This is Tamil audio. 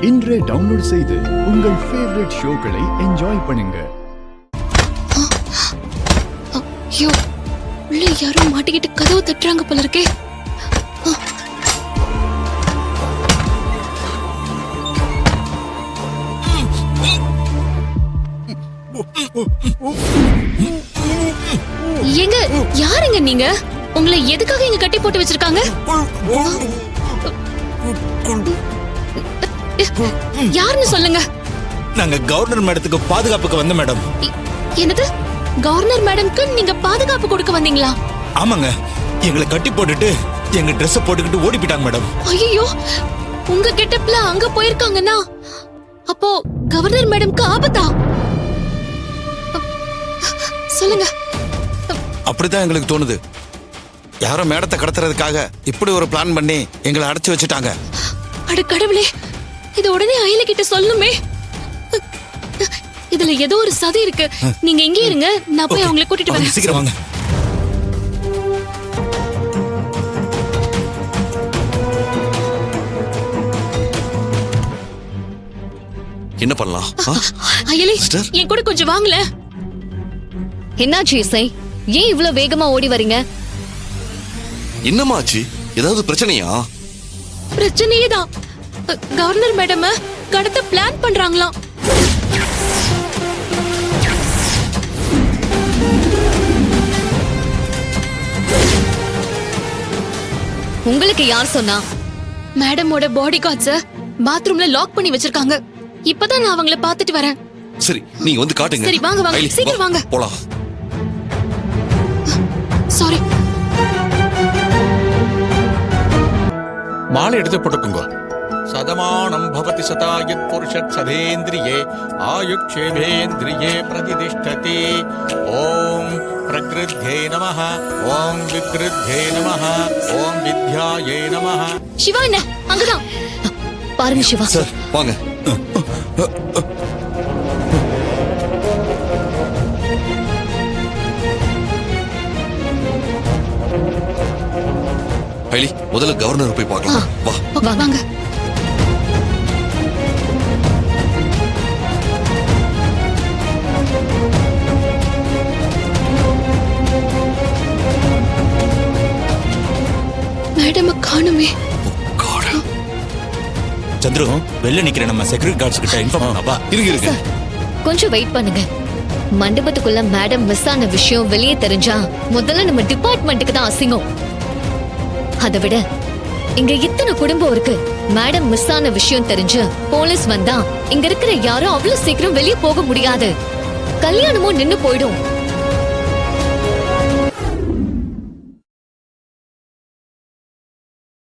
இன்றே டவுன்லோட் செய்து உங்கள் ஃபேவரட் ஷோக்களை என்ஜாய் பண்ணுங்க. ஐயோ, உள்ள யாரோ மாட்டிக்கிட்டு கதவு தட்டுறாங்க போல இருக்கே. எங்க யாருங்க நீங்க? உங்களை எதுக்காக இங்க கட்டி போட்டு வச்சிருக்காங்க? யாருன்னு சொல்லுங்க. நாங்க கவர்னர் மேடத்துக்கு பாதுகாப்புக்கு வந்த மேடம். என்னது? கவர்னர் மேடம்க்கு நீங்க பாதுகாப்பு கொடுக்க வந்தீங்களா? ஆமாங்க, எங்களை கட்டி போட்டுட்டு எங்க Dress போட்டுக்கிட்டு ஓடி போயிட்டாங்க மேடம். ஐயோ, உங்க கெட்டப்ல அங்க போயிருக்காங்கன்னா அப்போ கவர்னர் மேடம்க்கு ஆபத்தா? சொல்லுங்க. அப்படிதான் எங்களுக்கு தோணுது. யாரோ மேடத்தை கடத்துறதுக்காக இப்படி ஒரு பிளான் பண்ணி எங்களை அடைச்சு வச்சுட்டாங்க. அட கடவுளே, இது உடனே அயல கிட்ட சொல்லணுமே. இதுல ஏதோ ஒரு சதி இருக்கு. நீங்க இங்கே இருங்க, நான் போய் அவங்களை கூட்டிட்டு வரேன். சீக்கிரம் வாங்க. என்ன பண்ணலாம்? அயலி, என் கூட கொஞ்சம் வாங்கல. என்னாச்சு இசை? ஏன் இவ்வளவு வேகமா ஓடி வரீங்க? என்னமாச்சு? ஏதாவது பிரச்சனையா? பிரச்சனையே தான். கவர்னர் மேடம் கடத்த பிளான் பண்றாங்களாம். உங்களுக்கு யார் சொன்னா? மேடமோட பாடி கார்ட்ஸ பாத்ரூம்ல லாக் பண்ணி வச்சிருக்காங்க. இப்பதான் நான் அவங்கள பாத்துட்டு வரேன். சரி, நீங்க வந்து காட்டுங்க. சரி, வாங்க வாங்க, சீக்கிரம் வாங்க. போலாம். சாரி. மாலை எடுத்து போட்டுக்குங்க. சதமானம் பவதி சதாயத் புருஷத் சதேந்திரியே ஆயுக்ஷேமேந்திரியே பிரதிதிஷ்டதி. ஓம் பிரகிருத்யே நமஹ, ஓம் விக்ருத்யே நமஹ, ஓம் வித்யாயே நமஹ. சிவா என்ன அங்கதான் பாருங்க சிவா. சார் வாங்க. ஐலி, முதல்ல கவர்னர் போய் பார்க்கலாம். வா வாங்க. மேடம் காணுமே. சந்திரு, வெளில நிக்கிற நம்ம செக்யூரிட்டி கார்ட்ஸ் கிட்ட இன்ஃபார்ம் பண்ணப்பா. இருங்க. கொஞ்சம் வெயிட் பண்ணுங்க. மண்டபத்துக்குள்ள மேடம் மிஸ் ஆன விஷயம் வெளியே தெரிஞ்சா முதல்ல நம்ம டிபார்ட்மெண்ட்டுக்கு தான் அசிங்கம். அதை விட இங்க இத்தனை குடும்பம் இருக்கு. மேடம் மிஸ் ஆன விஷயம் தெரிஞ்சு போலீஸ் வந்தா இங்க இருக்கிற யாரும் அவ்வளவு சீக்கிரம் வெளியே போக முடியாது. கல்யாணமும் நின்னு போயிடும்.